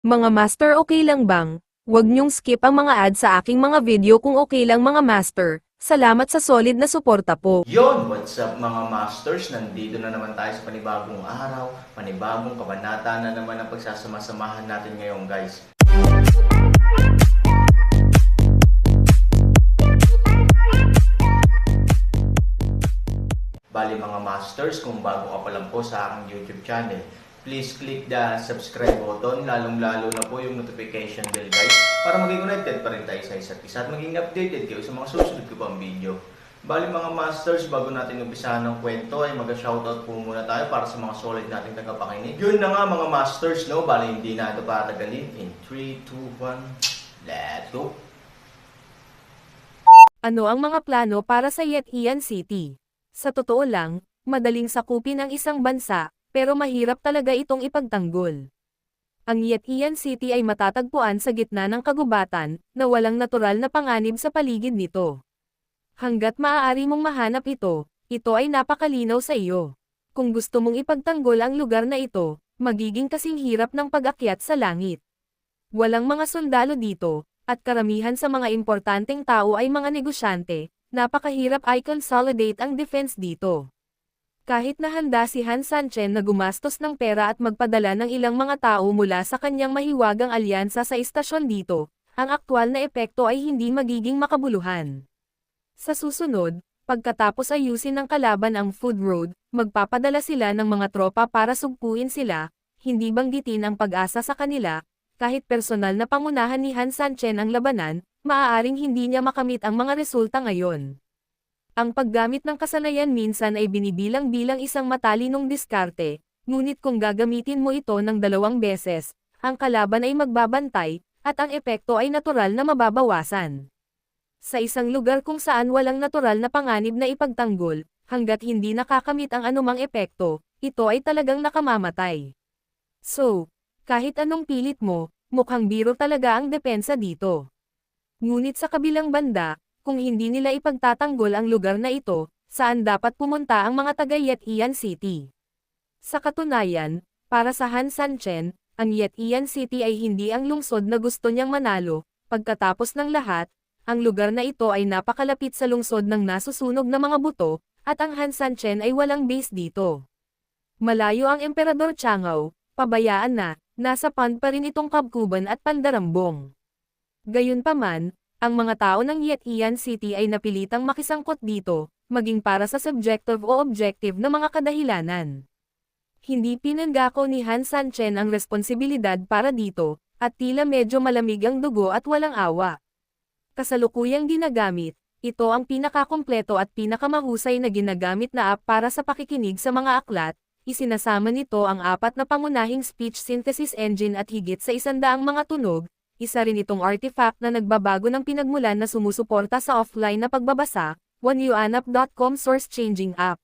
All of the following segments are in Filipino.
Mga master, okay lang bang? Huwag niyong skip ang mga ads sa aking mga video kung okay lang mga master. Salamat sa solid na suporta po. Yon, what's up mga masters? Nandito na naman tayo sa panibagong araw, panibagong kabanata na naman ang pagsasama-samahan natin ngayon guys. Bali mga masters, kung bago ka pa lang po sa aking YouTube channel, please click the subscribe button, lalong-lalo na po yung notification bell guys, para maging connected pa rin tayo sa isa't isa at maging updated kayo sa mga susunod ko pang video. Bali mga masters, bago natin umpisahan ng kwento ay mag-shoutout po muna tayo para sa mga solid nating tagapakinig. Yun na nga mga masters, no? Bali hindi na ito patagalin. In 3, 2, 1, let's go! Ano ang mga plano para sa Yetian City? Sa totoo lang, madaling sakupin ang isang bansa, pero mahirap talaga itong ipagtanggol. Ang Yetian City ay matatagpuan sa gitna ng kagubatan, na walang natural na panganib sa paligid nito. Hanggat maaari mong mahanap ito ay napakalinaw sa iyo. Kung gusto mong ipagtanggol ang lugar na ito, magiging kasing hirap ng pag-akyat sa langit. Walang mga sundalo dito, at karamihan sa mga importanteng tao ay mga negosyante. Napakahirap i-consolidate ang defense dito. Kahit nahanda si Han Sanchen na gumastos ng pera at magpadala ng ilang mga tao mula sa kanyang mahiwagang alyansa sa istasyon dito, ang aktwal na epekto ay hindi magiging makabuluhan. Sa susunod, pagkatapos ayusin ng kalaban ang Food Road, magpapadala sila ng mga tropa para sugpuin sila, hindi banggitin ang pag-asa sa kanila, kahit personal na pangunahan ni Han Sanchen ang labanan, maaaring hindi niya makamit ang mga resulta ngayon. Ang paggamit ng kasanayan minsan ay binibilang bilang isang matalinong diskarte, ngunit kung gagamitin mo ito ng 2 beses, ang kalaban ay magbabantay, at ang epekto ay natural na mababawasan. Sa isang lugar kung saan walang natural na panganib na ipagtanggol, hanggat hindi nakakamit ang anumang epekto, ito ay talagang nakamamatay. So, kahit anong pilit mo, mukhang biro talaga ang depensa dito. Ngunit sa kabilang banda, kung hindi nila ipagtatanggol ang lugar na ito, saan dapat pumunta ang mga taga Yetian City? Sa katunayan, para sa Han Sanchen, ang Yetian City ay hindi ang lungsod na gusto niyang manalo. Pagkatapos ng lahat, ang lugar na ito ay napakalapit sa lungsod ng nasusunog na mga buto, at ang Han Sanchen ay walang base dito. Malayo ang Emperador Chang'ao, pabayaan na, nasa pond pa rin itong Kabkuban at Pandarambong. Gayunpaman, ang mga tao ng Yetian City ay napilitang makisangkot dito, maging para sa subjective o objective na mga kadahilanan. Hindi pinanggako ni Han Sanchen ang responsibilidad para dito, at tila medyo malamig ang dugo at walang awa. Kasalukuyang ginagamit, ito ang pinakakumpleto at pinakamahusay na ginagamit na app para sa pakikinig sa mga aklat, isinasama nito ang 4 na pangunahing speech synthesis engine at higit sa 100 mga tunog, isa rin itong artifact na nagbabago ng pinagmulan na sumusuporta sa offline na pagbabasa, OneUAnap.com source changing app.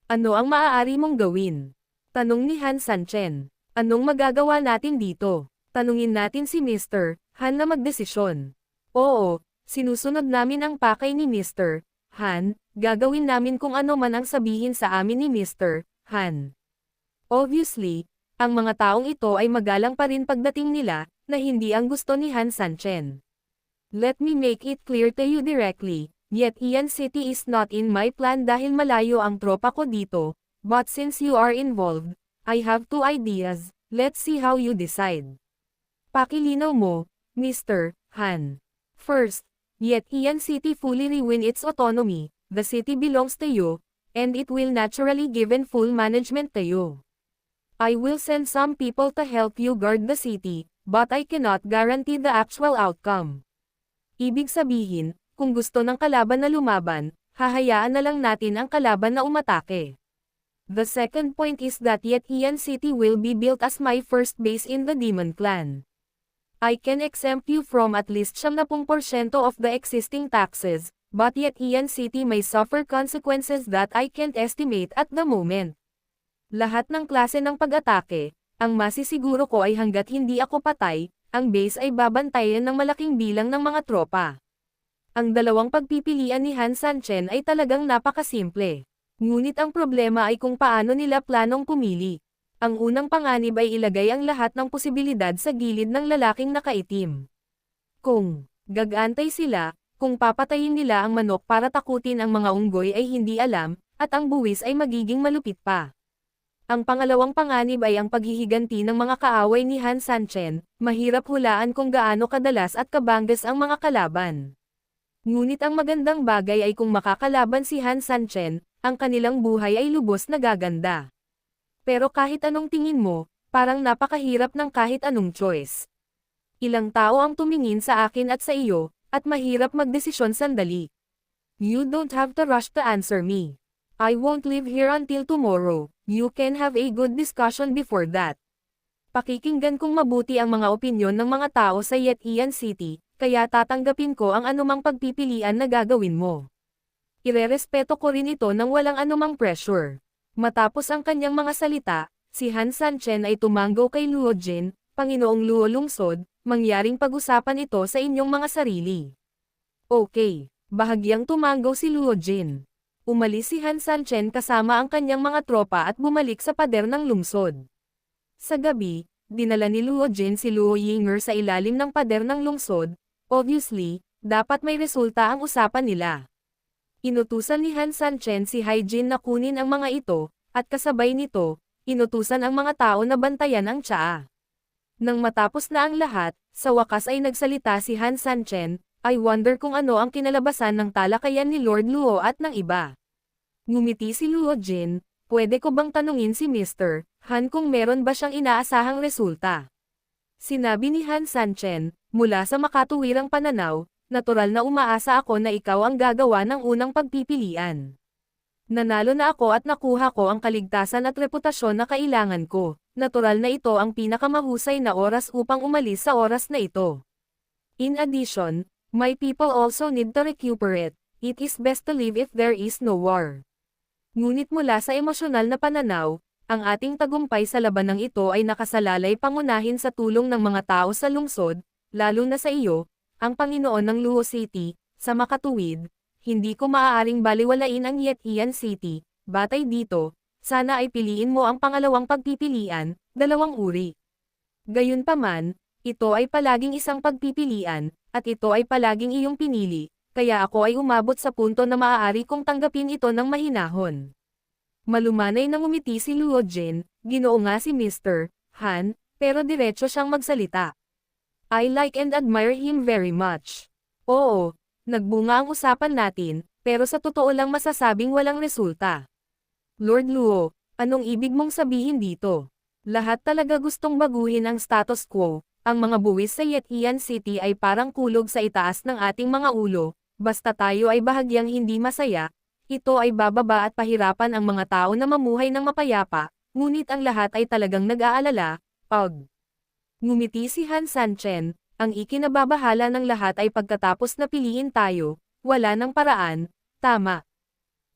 Ano ang maaari mong gawin? Tanong ni Han Sanchen. Anong magagawa natin dito? Tanungin natin si Mr. Han na magdesisyon. Oo, sinusunod namin ang pakay ni Mr. Han, gagawin namin kung ano man ang sabihin sa amin ni Mr. Han. Obviously, ang mga taong ito ay magalang pa rin pagdating nila, na hindi ang gusto ni Han Sanchen. Let me make it clear to you directly, Yetian City is not in my plan dahil malayo ang tropa ko dito, but since you are involved, I have 2 ideas, let's see how you decide. Pakilinaw mo, Mr. Han. First, Yetian City fully regain its autonomy, the city belongs to you, and it will naturally given full management to you. I will send some people to help you guard the city, but I cannot guarantee the actual outcome. Ibig sabihin, kung gusto ng kalaban na lumaban, hahayaan na lang natin ang kalaban na umatake. The second point is that Yetian City will be built as my first base in the Demon Clan. I can exempt you from at least 70% of the existing taxes, but Yetian City may suffer consequences that I can't estimate at the moment. Lahat ng klase ng pag-atake, ang masisiguro ko ay hanggat hindi ako patay, ang base ay babantayan ng malaking bilang ng mga tropa. Ang dalawang pagpipilian ni Han Sanchen ay talagang napakasimple. Ngunit ang problema ay kung paano nila planong pumili. Ang unang panganib ay ilagay ang lahat ng posibilidad sa gilid ng lalaking nakaitim. Kung gagantay sila, kung papatayin nila ang manok para takutin ang mga unggoy ay hindi alam, at ang buwis ay magiging malupit pa. Ang pangalawang panganib ay ang paghihiganti ng mga kaaway ni Han Sanchen, mahirap hulaan kung gaano kadalas at kabanggas ang mga kalaban. Ngunit ang magandang bagay ay kung makakalaban si Han Sanchen, ang kanilang buhay ay lubos na gaganda. Pero kahit anong tingin mo, parang napakahirap ng kahit anong choice. Ilang tao ang tumingin sa akin at sa iyo, at mahirap magdesisyon sandali. You don't have to rush to answer me. I won't leave here until tomorrow. You can have a good discussion before that. Pakikinggan kong mabuti ang mga opinyon ng mga tao sa Yetian City, kaya tatanggapin ko ang anumang pagpipilian na gagawin mo. Irerespeto ko rin ito nang walang anumang pressure. Matapos ang kanyang mga salita, si Han Sanchen ay tumanggo kay Luo Jin, Panginoong Luo Lungsod, mangyaring pag-usapan ito sa inyong mga sarili. Okay, bahagyang tumanggo si Luo Jin. Umalis si Han Sanchen kasama ang kanyang mga tropa at bumalik sa pader ng lungsod. Sa gabi, dinala ni Luo Jin si Luo Yinger sa ilalim ng pader ng lungsod. Obviously, dapat may resulta ang usapan nila. Inutusan ni Han Sanchen si Hai Jin na kunin ang mga ito, at kasabay nito, inutusan ang mga tao na bantayan ang tsaa. Nang matapos na ang lahat, sa wakas ay nagsalita si Han Sanchen, I wonder kung ano ang kinalabasan ng talakayan ni Lord Luo at ng iba. Ngumiti si Luo Jin, pwede ko bang tanungin si Mr. Han kung meron ba siyang inaasahang resulta? Sinabi ni Han Sanchen, mula sa makatuwirang pananaw, natural na umaasa ako na ikaw ang gagawa ng unang pagpipilian. Nanalo na ako at nakuha ko ang kaligtasan at reputasyon na kailangan ko. Natural na ito ang pinakamahusay na oras upang umalis sa oras na ito. In addition, my people also need to recuperate. It is best to live if there is no war. Ngunit mula sa emosyonal na pananaw, ang ating tagumpay sa labanang ito ay nakasalalay pangunahin sa tulong ng mga tao sa lungsod, lalo na sa iyo, ang Panginoon ng Luo City, sa makatuwid. Hindi ko maaaring baliwalain ang Yetian City, batay dito, sana ay piliin mo ang pangalawang pagpipilian, dalawang uri. Gayunpaman, ito ay palaging isang pagpipilian, at ito ay palaging iyong pinili, kaya ako ay umabot sa punto na maaari kong tanggapin ito ng mahinahon. Malumanay na ngumiti si Luo Jin, ginoo nga si Mr. Han, pero diretso siyang magsalita. I like and admire him very much. Oo, nagbunga ang usapan natin, pero sa totoo lang masasabing walang resulta. Lord Luo, anong ibig mong sabihin dito? Lahat talaga gustong baguhin ang status quo, ang mga buwis sa Yetian City ay parang kulog sa itaas ng ating mga ulo, basta tayo ay bahagyang hindi masaya, ito ay bababa at pahirapan ang mga tao na mamuhay ng mapayapa, ngunit ang lahat ay talagang nag-aalala, Ngumiti si Han Sanchen, ang ikinababahala ng lahat ay pagkatapos na piliin tayo, wala nang paraan, tama.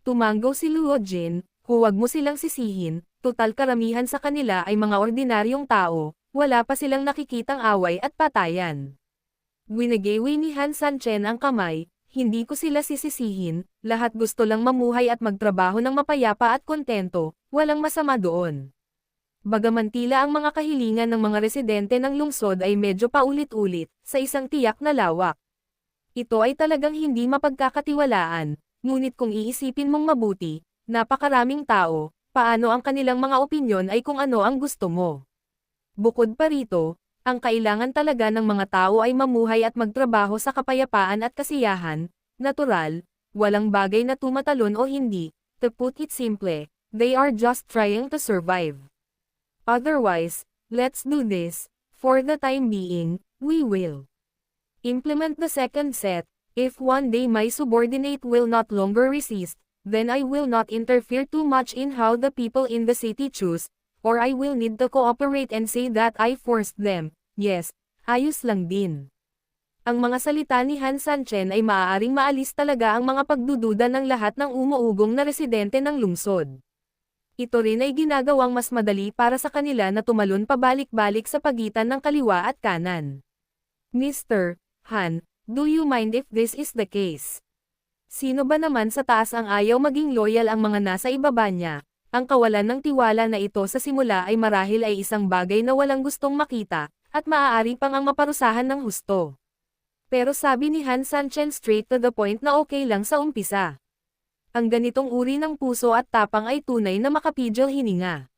Tumanggo si Luo Jin, huwag mo silang sisihin, total karamihan sa kanila ay mga ordinaryong tao, wala pa silang nakikitang away at patayan. Gwinagewi ni Han Sanchen ang kamay, hindi ko sila sisisihin, lahat gusto lang mamuhay at magtrabaho ng mapayapa at kontento, walang masama doon. Bagaman tila ang mga kahilingan ng mga residente ng lungsod ay medyo paulit-ulit, sa isang tiyak na lawak. Ito ay talagang hindi mapagkakatiwalaan, ngunit kung iisipin mong mabuti, napakaraming tao, paano ang kanilang mga opinyon ay kung ano ang gusto mo. Bukod pa rito, ang kailangan talaga ng mga tao ay mamuhay at magtrabaho sa kapayapaan at kasiyahan, natural, walang bagay na tumatalon o hindi, to put it simple, they are just trying to survive. Otherwise, let's do this, for the time being, we will implement the second set. If one day my subordinate will not longer resist, then I will not interfere too much in how the people in the city choose, or I will need to cooperate and say that I forced them. Yes, ayos lang din. Ang mga salita ni Han Sanchen ay maaaring maalis talaga ang mga pagdududa ng lahat ng umuugong na residente ng lungsod. Ito rin ay ginagawang mas madali para sa kanila na tumalon pabalik-balik sa pagitan ng kaliwa at kanan. Mr. Han, do you mind if this is the case? Sino ba naman sa taas ang ayaw maging loyal ang mga nasa ibaba niya? Ang kawalan ng tiwala na ito sa simula ay marahil ay isang bagay na walang gustong makita, at maaari pang ang maparusahan ng husto. Pero sabi ni Han Sanchen straight to the point na okay lang sa umpisa. Ang ganitong uri ng puso at tapang ay tunay na makapigil hininga.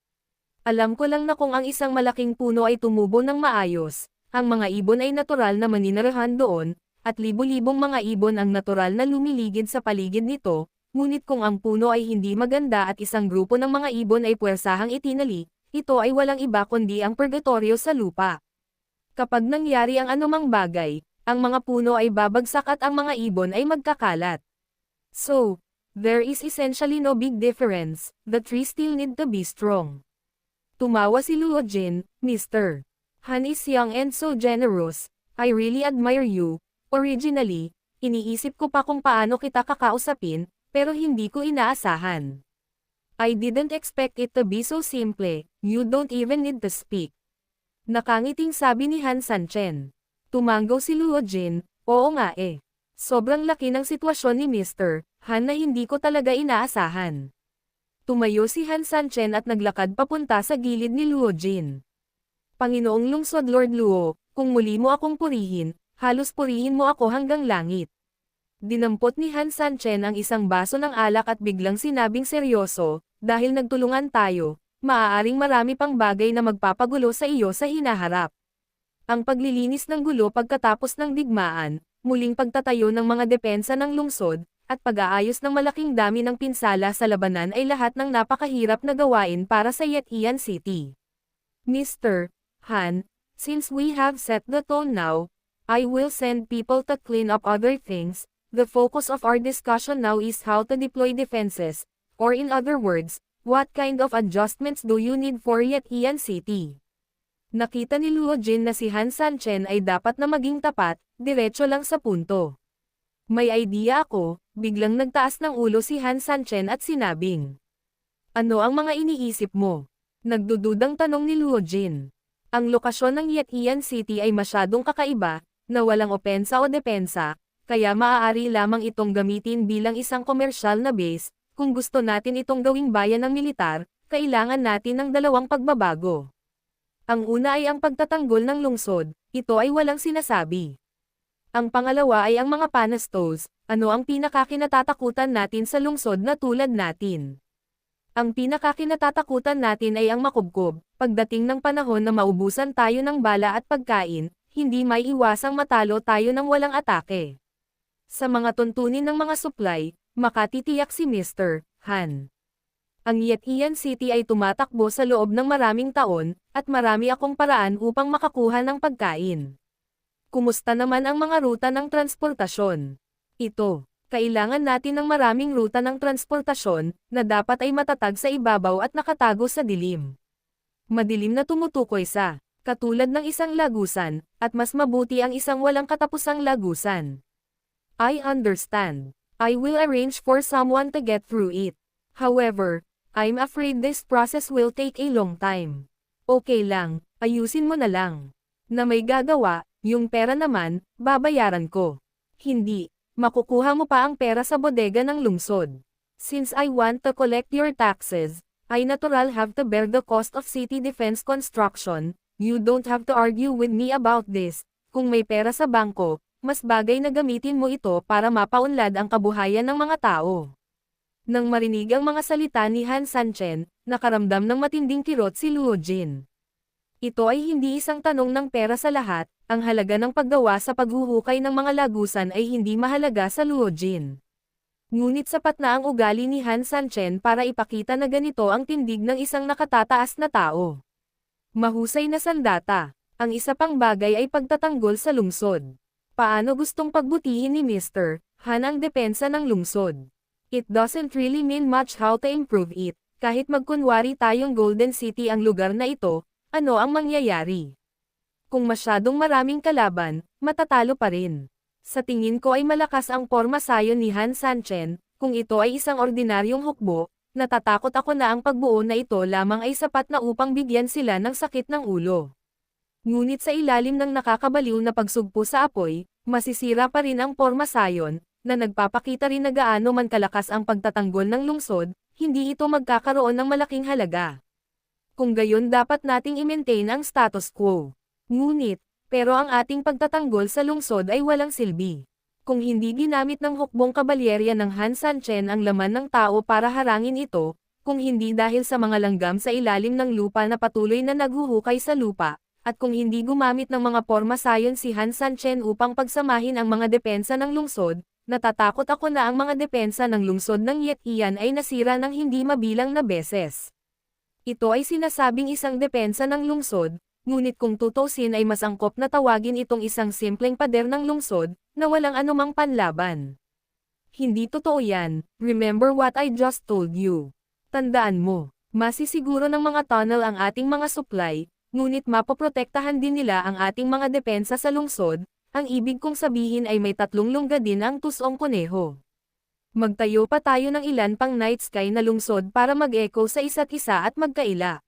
Alam ko lang na kung ang isang malaking puno ay tumubo ng maayos, ang mga ibon ay natural na maninirahan doon, at libo-libong mga ibon ang natural na lumiligid sa paligid nito. Ngunit kung ang puno ay hindi maganda at isang grupo ng mga ibon ay puwersahang itinali, ito ay walang iba kundi ang purgatorio sa lupa. Kapag nangyari ang anumang bagay, ang mga puno ay babagsak at ang mga ibon ay magkakalat. So, there is essentially no big difference, the trees still need to be strong. Tumawa si Luo Jin, Mr. Han is young and so generous, I really admire you. Originally, iniisip ko pa kung paano kita kakausapin, pero hindi ko inaasahan. I didn't expect it to be so simple, you don't even need to speak. Nakangiting sabi ni Han Sanchen. Tumanggaw si Luo Jin, oo nga eh. Sobrang laki ng sitwasyon ni Mr. Han na hindi ko talaga inaasahan. Tumayo si Han Sanchen at naglakad papunta sa gilid ni Luo Jin. Panginoong lungsod Lord Luo, kung muli mo akong purihin, halos purihin mo ako hanggang langit. Dinampot ni Han Sanchen ang isang baso ng alak at biglang sinabing seryoso, dahil nagtulungan tayo, maaaring marami pang bagay na magpapagulo sa iyo sa hinaharap. Ang paglilinis ng gulo pagkatapos ng digmaan, muling pagtatayo ng mga depensa ng lungsod, at pag-aayos ng malaking dami ng pinsala sa labanan ay lahat ng napakahirap na gawain para sa Yetian City. Mr. Han, since we have set the tone now, I will send people to clean up other things. The focus of our discussion now is how to deploy defenses, or in other words, what kind of adjustments do you need for Yetian City? Nakita ni Luo Jin na si Han Sanchen ay dapat na maging tapat, diretso lang sa punto. May idea ako, biglang nagtaas ng ulo si Han Sanchen at sinabing. Ano ang mga iniisip mo? Nagdududang tanong ni Luo Jin. Ang lokasyon ng Yetian City ay masyadong kakaiba, na walang opensa o depensa, kaya maaari lamang itong gamitin bilang isang komersyal na base. Kung gusto natin itong gawing bayan ng militar, kailangan natin ng dalawang pagbabago. Ang una ay ang pagtatanggol ng lungsod, ito ay walang sinasabi. Ang pangalawa ay ang mga panastos, ano ang pinakakinatatakutan natin sa lungsod na tulad natin. Ang pinakakinatatakutan natin ay ang makubkob, pagdating ng panahon na maubusan tayo ng bala at pagkain, hindi may iwasang matalo tayo ng walang atake. Sa mga tuntunin ng mga supply, makatitiyak si Mr. Han. Ang Yetian City ay tumatakbo sa loob ng maraming taon, at marami akong paraan upang makakuha ng pagkain. Kumusta naman ang mga ruta ng transportasyon? Ito, kailangan natin ng maraming ruta ng transportasyon, na dapat ay matatag sa ibabaw at nakatago sa dilim. Madilim na tumutukoy sa, katulad ng isang lagusan, at mas mabuti ang isang walang katapusang lagusan. I understand. I will arrange for someone to get through it. However, I'm afraid this process will take a long time. Okay lang, ayusin mo na lang. Na may gagawa, yung pera naman, babayaran ko. Hindi, makukuha mo pa ang pera sa bodega ng lungsod. Since I want to collect your taxes, I natural have to bear the cost of city defense construction. You don't have to argue with me about this. Kung may pera sa bangko, mas bagay na gamitin mo ito para mapaunlad ang kabuhayan ng mga tao. Nang marinig ang mga salita ni Han Sanchen, nakaramdam ng matinding kirot si Luo Jin. Ito ay hindi isang tanong ng pera sa lahat, ang halaga ng paggawa sa paghuhukay ng mga lagusan ay hindi mahalaga sa Luo Jin. Ngunit sapat na ang ugali ni Han Sanchen para ipakita na ganito ang tindig ng isang nakatataas na tao. Mahusay na sandata. Ang isa pang bagay ay pagtatanggol sa lungsod. Paano gustong pagbutihin ni Mr. Han ang depensa ng lungsod? It doesn't really mean much how to improve it, kahit magkunwari tayong Golden City ang lugar na ito, ano ang mangyayari? Kung masyadong maraming kalaban, matatalo pa rin. Sa tingin ko ay malakas ang porma sayon ni Han Sanchen, kung ito ay isang ordinaryong hukbo, natatakot ako na ang pagbuo na ito lamang ay sapat na upang bigyan sila ng sakit ng ulo. Ngunit sa ilalim ng nakakabaliw na pagsugpo sa apoy, masisira pa rin ang porma sayon, na nagpapakita rin na gaano man kalakas ang pagtatanggol ng lungsod, hindi ito magkakaroon ng malaking halaga. Kung gayon dapat nating i-maintain ang status quo. Ngunit, pero ang ating pagtatanggol sa lungsod ay walang silbi. Kung hindi ginamit ng hukbong kabalyerya ng Han Sanchen ang laman ng tao para harangin ito, kung hindi dahil sa mga langgam sa ilalim ng lupa na patuloy na naghuhukay sa lupa, at kung hindi gumamit ng mga porma sayon si Han Sanchen upang pagsamahin ang mga depensa ng lungsod, natatakot ako na ang mga depensa ng lungsod ng Yetian ay nasira ng hindi mabilang na beses. Ito ay sinasabing isang depensa ng lungsod, ngunit kung tutusin ay mas angkop na tawagin itong isang simpleng pader ng lungsod, na walang anumang panlaban. Hindi totoo yan, remember what I just told you. Tandaan mo, masisiguro ng mga tunnel ang ating mga supply, ngunit mapoprotektahan din nila ang ating mga depensa sa lungsod, ang ibig kong sabihin ay may 3 lungga din ang tusong kuneho. Magtayo pa tayo ng ilan pang night sky na lungsod para mag-echo sa isa't isa at magkaila.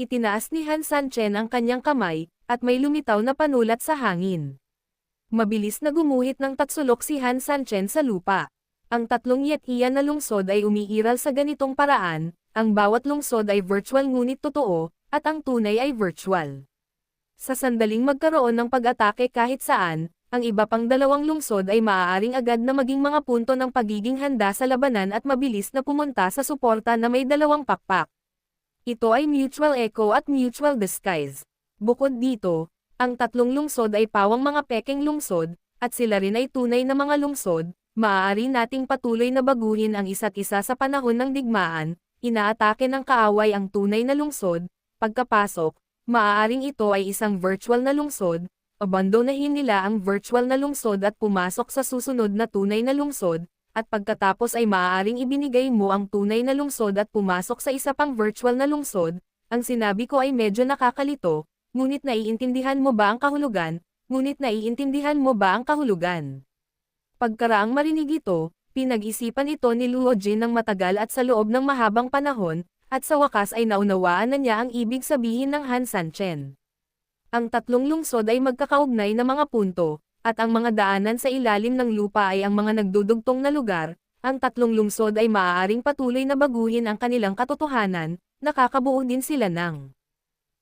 Itinaas ni Han Sanchen ang kanyang kamay, at may lumitaw na panulat sa hangin. Mabilis na gumuhit ng tatsulok si Han Sanchen sa lupa. Ang 3 Yetian na lungsod ay umiiral sa ganitong paraan, ang bawat lungsod ay virtual ngunit totoo, at ang tunay ay virtual. Sa sandaling magkaroon ng pag-atake kahit saan, ang iba pang 2 lungsod ay maaaring agad na maging mga punto ng pagiging handa sa labanan at mabilis na pumunta sa suporta na may 2 pakpak. Ito ay mutual echo at mutual disguise. Bukod dito, ang 3 lungsod ay pawang mga pekeng lungsod, at sila rin ay tunay na mga lungsod, maaari nating patuloy na baguhin ang isa't isa sa panahon ng digmaan, inaatake ng kaaway ang tunay na lungsod, pagkapasok, maaaring ito ay isang virtual na lungsod, abandonahin nila ang virtual na lungsod at pumasok sa susunod na tunay na lungsod, at pagkatapos ay maaaring ibinigay mo ang tunay na lungsod at pumasok sa isa pang virtual na lungsod. Ang sinabi ko ay medyo nakakalito, ngunit naiintindihan mo ba ang kahulugan? Pagkaraang marinig ito, pinag-isipan ito ni Luo Jin ng matagal at sa loob ng mahabang panahon, at sa wakas ay naunawaan na niya ang ibig sabihin ng Han Sanchen. Ang 3 lungsod ay magkakaugnay na mga punto, at ang mga daanan sa ilalim ng lupa ay ang mga nagdudugtong na lugar. Ang 3 lungsod ay maaaring patuloy na baguhin ang kanilang katotohanan, nakakabuo din sila ng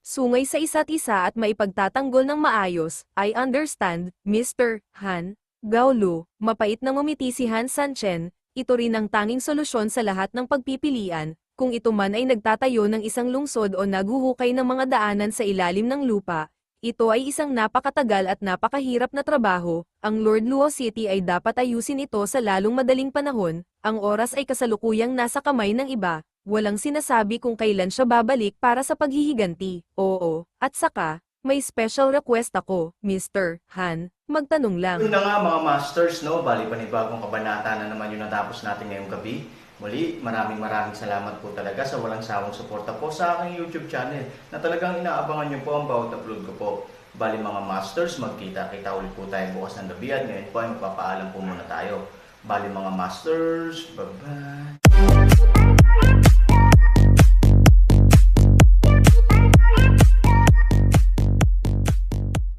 sungay sa isa't isa at maipagtatanggol ng maayos. I understand, Mr. Han. Gaolu, mapait na ngumiti si Han Sanchen, ito rin ang tanging solusyon sa lahat ng pagpipilian, kung ito man ay nagtatayo ng isang lungsod o naghuhukay ng mga daanan sa ilalim ng lupa. Ito ay isang napakatagal at napakahirap na trabaho, ang Lord Luo City ay dapat ayusin ito sa lalong madaling panahon, ang oras ay kasalukuyang nasa kamay ng iba, walang sinasabi kung kailan siya babalik para sa paghihiganti. Oo, at saka, may special request ako, Mr. Han, magtanong lang. Yun na nga mga masters, no? Bali panibagong kabanata na naman yung natapos natin ngayong gabi. Muli, maraming salamat po talaga sa walang sawang suporta po sa aking YouTube channel na talagang inaabangan nyo po ang bawat upload ko po. Bali mga masters, magkita-kita ulit po tayo bukas ng gabi at ngayon po ay magpapaalam po muna tayo. Bali mga masters, bye-bye!